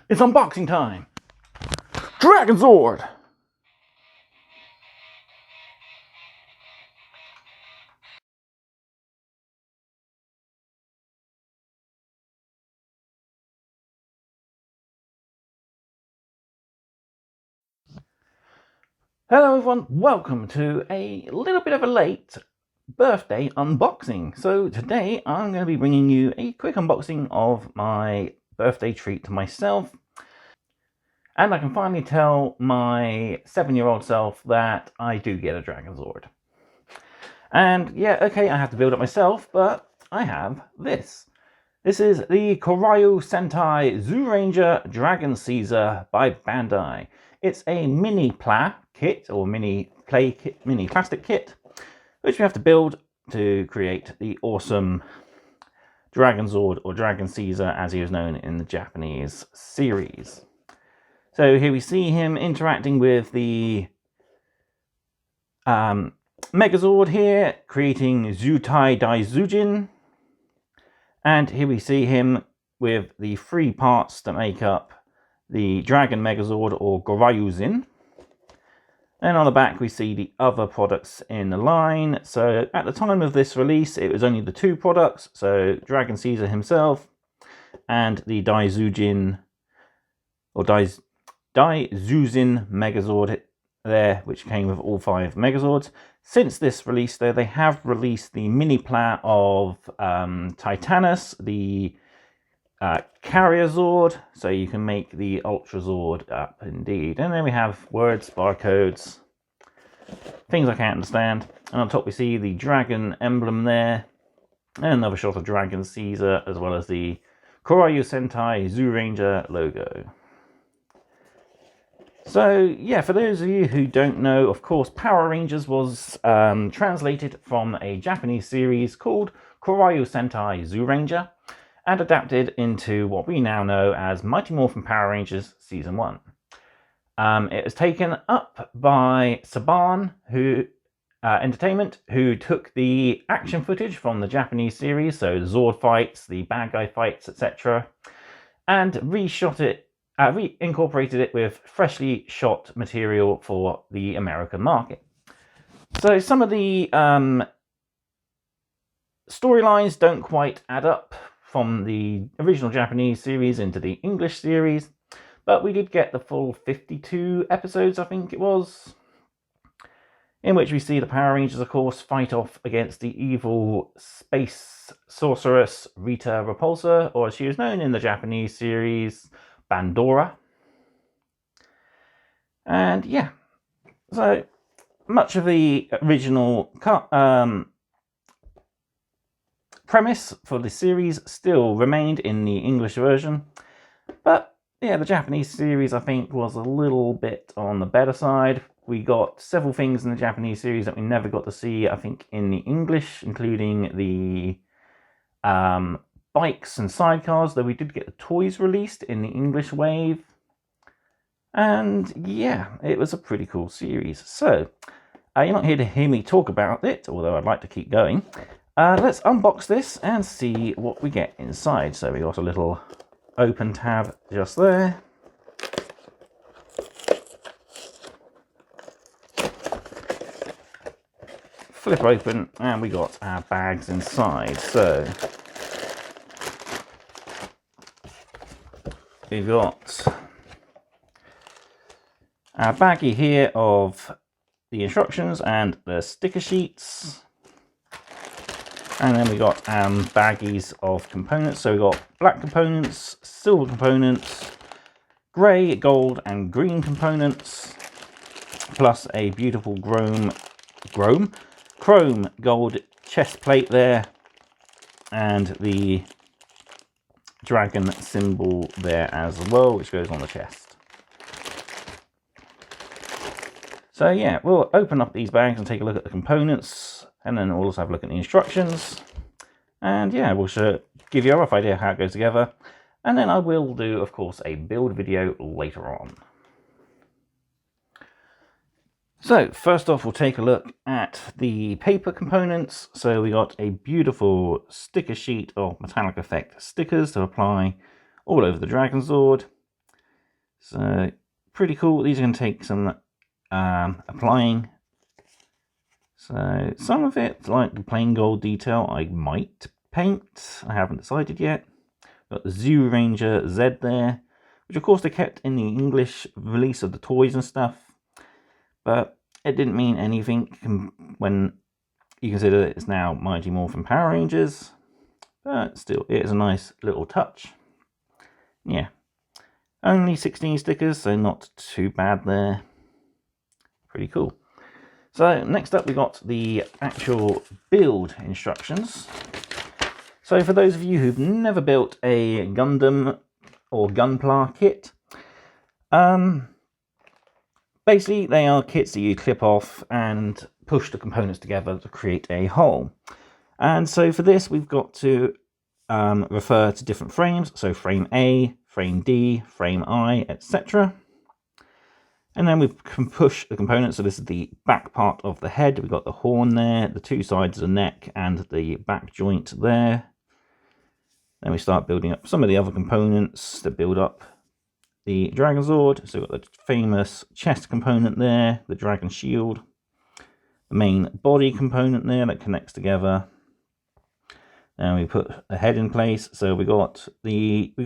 It's unboxing time! Dragonzord! Hello everyone, welcome to a little bit of a late birthday unboxing. So today I'm going to be bringing you a quick unboxing of my birthday treat to myself. And I can finally tell my 7-year-old self that I do get a Dragonzord. And yeah, okay, I have to build it myself, but I have this. This is the Kyoryu Sentai Zyuranger Dragoncaesar by Bandai. It's a Minipla kit, or mini plastic kit, which we have to build to create the awesome Dragonzord, or Dragoncaesar as he was known in the Japanese series. So here we see him interacting with the Megazord here, creating Zutai Daizujin. And here we see him with the 3 parts that make up the Dragon Megazord, or Goryuzin. And on the back we see the other products in the line. So at the time of this release it was only the 2 products, so Dragoncaesar himself and the Daizujin, or Daizujin Megazord there, which came with all 5 Megazords. Since this release though, they have released the Minipla of Titanus, the Carrierzord, so you can make the Ultrazord up indeed. And then we have words, barcodes, things I can't understand. And on top we see the dragon emblem there, and another shot of Dragoncaesar, as well as the Kyoryu Sentai Zyuranger logo. So yeah, for those of you who don't know, of course, Power Rangers was translated from a Japanese series called Kyoryu Sentai Zyuranger, and adapted into what we now know as Mighty Morphin Power Rangers Season 1. It was taken up by Saban Entertainment, who took the action footage from the Japanese series, so the Zord fights, the bad guy fights, etc., and reshot it, reincorporated it with freshly shot material for the American market. So some of the storylines don't quite add up from the original Japanese series into the English series, but we did get the full 52 episodes, I think it was, in which we see the Power Rangers, of course, fight off against the evil space sorceress Rita Repulsa, or as she was known in the Japanese series, Bandora. And yeah, so much of the original premise for the series still remained in the English version, but yeah, the Japanese series I think was a little bit on the better side. We got several things in the Japanese series that we never got to see, I think, in the English, including the bikes and sidecars, though we did get the toys released in the English wave. And yeah, it was a pretty cool series. So you're not here to hear me talk about it, although I'd like to keep going. Let's unbox this and see what we get inside. So we got a little open tab just there. Flip open and we got our bags inside. So we've got our baggie here of the instructions and the sticker sheets. And then we got baggies of components. So we got black components, silver components, grey, gold and green components, plus a beautiful chrome gold chest plate there, and the dragon symbol there as well, which goes on the chest. So yeah, we'll open up these bags and take a look at the components, and then we'll also have a look at the instructions. And yeah, we'll give you a rough idea how it goes together. And then I will do, of course, a build video later on. So first off, we'll take a look at the paper components. So we got a beautiful sticker sheet of metallic effect stickers to apply all over the Dragonzord. So pretty cool. These are going to take some applying. So some of it, like the plain gold detail, I might paint. I haven't decided yet. Got the Zyuranger Z there, which of course they kept in the English release of the toys and stuff, but it didn't mean anything when you consider it's now Mighty Morphin Power Rangers. But still, it is a nice little touch. Yeah, only 16 stickers, so not too bad there. Pretty cool. So next up we got the actual build instructions. So for those of you who've never built a Gundam or Gunpla kit, basically they are kits that you clip off and push the components together to create a whole. And so for this we've got to refer to different frames, so frame A, frame D, frame I, etc. And then we can push the components. So this is the back part of the head. We've got the horn there, the two sides of the neck, and the back joint there. Then we start building up some of the other components that build up the Dragonzord. So we've got the famous chest component there, the dragon shield, the main body component there that connects together. And we put the head in place. So we've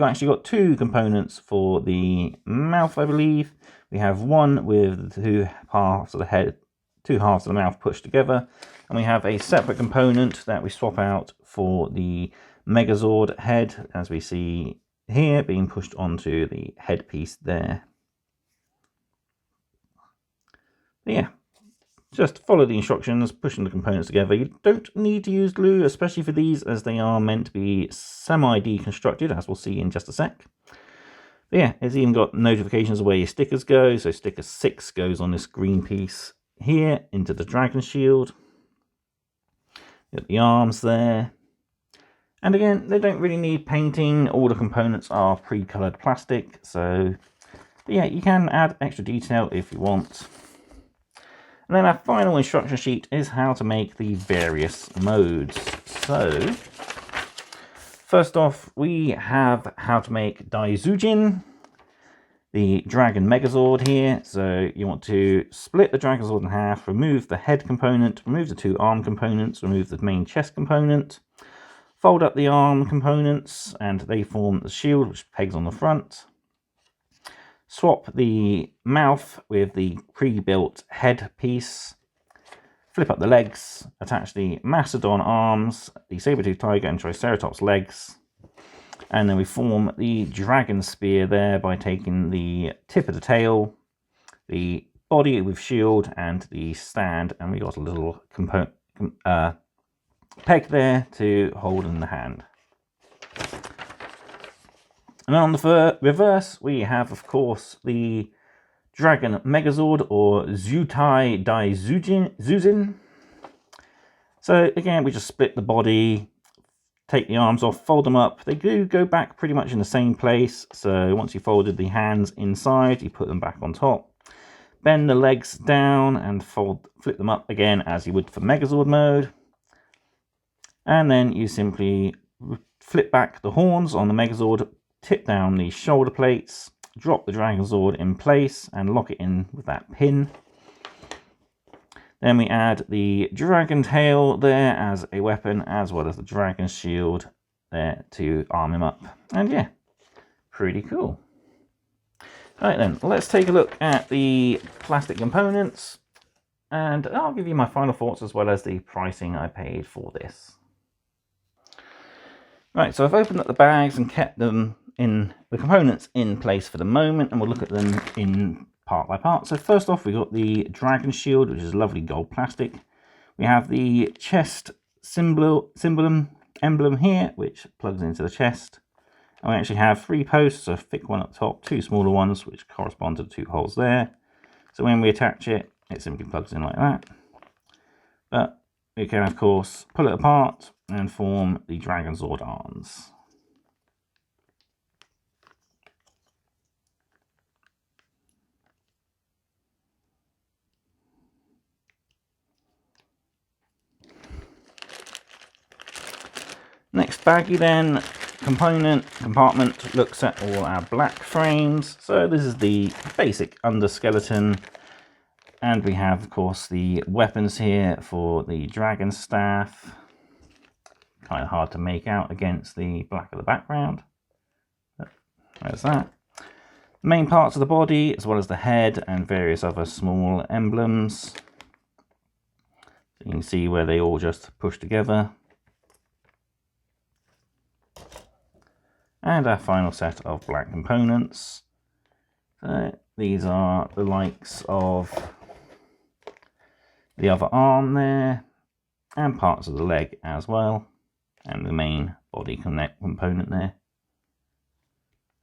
actually got two components for the mouth, I believe. We have one with the two halves of the head, two halves of the mouth pushed together, and we have a separate component that we swap out for the Megazord head, as we see here, being pushed onto the headpiece there. But yeah, just follow the instructions, pushing the components together. You don't need to use glue, especially for these, as they are meant to be semi-deconstructed, as we'll see in just a sec. But yeah, it's even got notifications of where your stickers go. So sticker 6 goes on this green piece here into the dragon shield. Got the arms there. And again, they don't really need painting. All the components are pre-colored plastic. So but yeah, you can add extra detail if you want. And then our final instruction sheet is how to make the various modes. So first off, we have how to make Daizujin, the Dragon Megazord here. So you want to split the Dragonzord in half, remove the head component, remove the two arm components, remove the main chest component, fold up the arm components, and they form the shield, which pegs on the front. Swap the mouth with the pre-built head piece. Flip up the legs, attach the Mastodon arms, the Saber-Tooth Tiger and Triceratops legs, and then we form the Dragon Spear there by taking the tip of the tail, the body with shield, and the stand, and we got a little peg there to hold in the hand. And on the reverse, we have, of course, the Dragon Megazord, or Zutai Daizujin. So again, we just split the body, take the arms off, fold them up. They do go back pretty much in the same place. So once you folded the hands inside, you put them back on top. Bend the legs down and flip them up again as you would for Megazord mode. And then you simply flip back the horns on the Megazord, tip down the shoulder plates, drop the Dragonzord in place and lock it in with that pin. Then we add the dragon tail there as a weapon, as well as the dragon shield there to arm him up. And yeah, pretty cool. Right then, let's take a look at the plastic components, and I'll give you my final thoughts as well as the pricing I paid for this. Right, so I've opened up the bags and kept them in the components in place for the moment, and we'll look at them in part by part. So first off, we got the dragon shield, which is lovely gold plastic. We have the chest emblem here, which plugs into the chest. And we actually have 3 posts, a thick one up top, 2 smaller ones, which correspond to the 2 holes there. So when we attach it, it simply plugs in like that. But we can, of course, pull it apart and form the Dragonzord arms. Next baggie then compartment looks at all our black frames. So this is the basic underskeleton, and we have, of course, the weapons here for the dragon staff. Kind of hard to make out against the black of the background. There's that. The main parts of the body, as well as the head and various other small emblems. So you can see where they all just push together. And our final set of black components. So these are the likes of the other arm there, and parts of the leg as well, and the main body component there,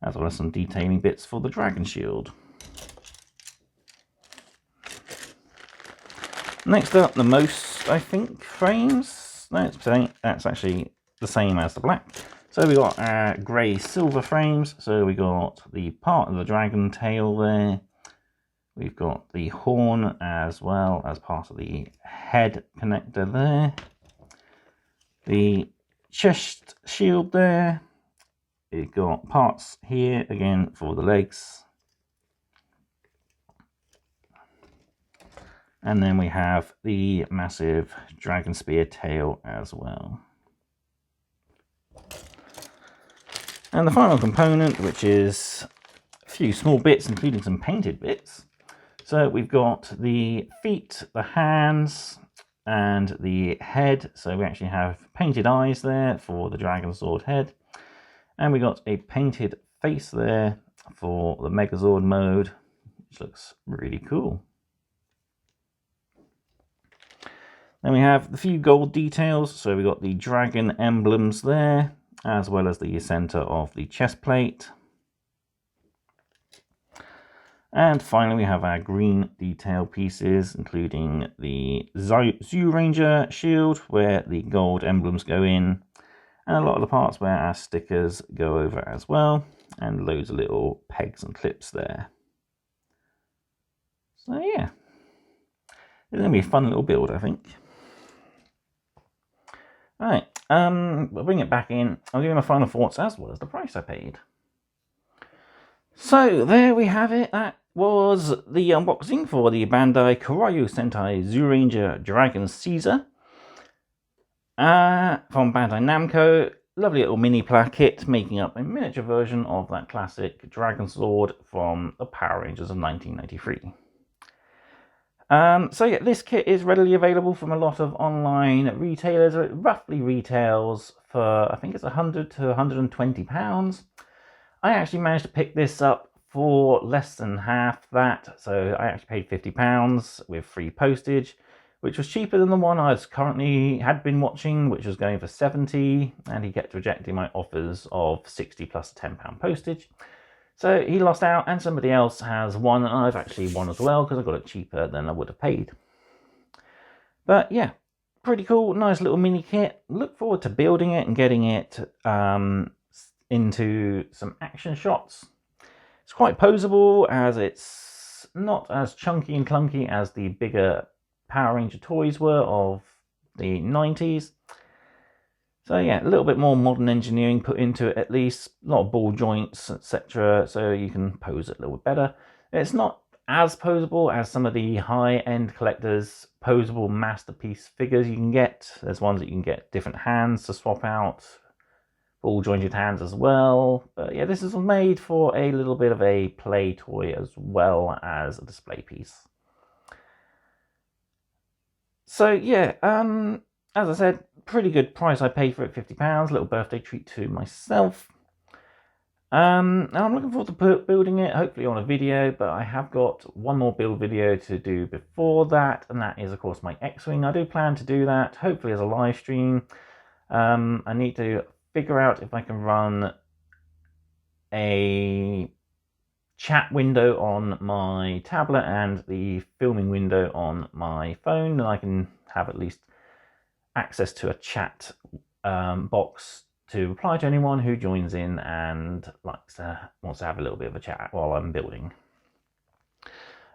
as well as some detailing bits for the dragon shield. Next up, the most, I think, frames. That's actually the same as the black. So we got our grey silver frames. So we got the part of the dragon tail there. We've got the horn as well as part of the head connector there. The chest shield there. We've got parts here again for the legs. And then we have the massive dragon spear tail as well. And the final component, which is a few small bits, including some painted bits. So we've got the feet, the hands, and the head. So we actually have painted eyes there for the Dragonzord head. And we got a painted face there for the Megazord mode, which looks really cool. Then we have the few gold details. So we got the dragon emblems there, as well as the center of the chest plate. And finally, we have our green detail pieces, including the Zyuranger shield, where the gold emblems go in, and a lot of the parts where our stickers go over as well, and loads of little pegs and clips there. So yeah, it's going to be a fun little build, I think. Alright, we'll bring it back in. I'll give you my final thoughts as well as the price I paid. So there we have it. That was the unboxing for the Bandai Kyoryu Sentai Zyuranger Dragoncaesar from Bandai Namco. Lovely little Minipla kit, making up a miniature version of that classic Dragonzord from the Power Rangers of 1993. So yeah, this kit is readily available from a lot of online retailers. It roughly retails for, I think it's £100 to £120. I actually managed to pick this up for less than half that, so I actually paid £50 with free postage, which was cheaper than the one I had been watching, which was going for £70, and he kept rejecting my offers of £60 plus £10 postage. So he lost out, and somebody else has won, and I've actually won as well because I got it cheaper than I would have paid. But yeah, pretty cool, nice little mini kit. Look forward to building it and getting it into some action shots. It's quite posable, as it's not as chunky and clunky as the bigger Power Ranger toys were of the 90s. So yeah, a little bit more modern engineering put into it at least. A lot of ball joints, etc. So you can pose it a little bit better. It's not as posable as some of the high-end collectors' posable masterpiece figures you can get. There's ones that you can get different hands to swap out, ball jointed hands as well. But yeah, this is made for a little bit of a play toy as well as a display piece. So yeah, as I said, pretty good price I paid for it, £50, little birthday treat to myself. I'm looking forward to building it, hopefully on a video, but I have got one more build video to do before that, and that is of course my X-Wing. I do plan to do that, hopefully as a live stream. I need to figure out if I can run a chat window on my tablet and the filming window on my phone, and I can have at least access to a chat box to reply to anyone who joins in and wants to have a little bit of a chat while I'm building.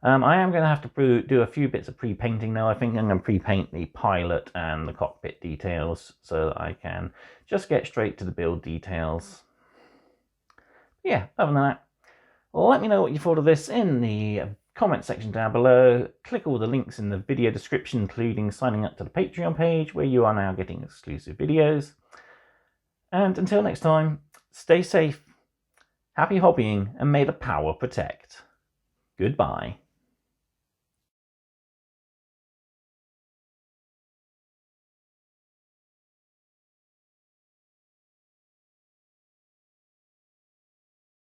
I am going to have to do a few bits of pre-painting though. I think I'm going to pre-paint the pilot and the cockpit details so that I can just get straight to the build details. Yeah, other than that, let me know what you thought of this in the comment section down below. Click all the links in the video description, including signing up to the Patreon page where you are now getting exclusive videos. And until next time, stay safe, happy hobbying, and may the power protect. Goodbye.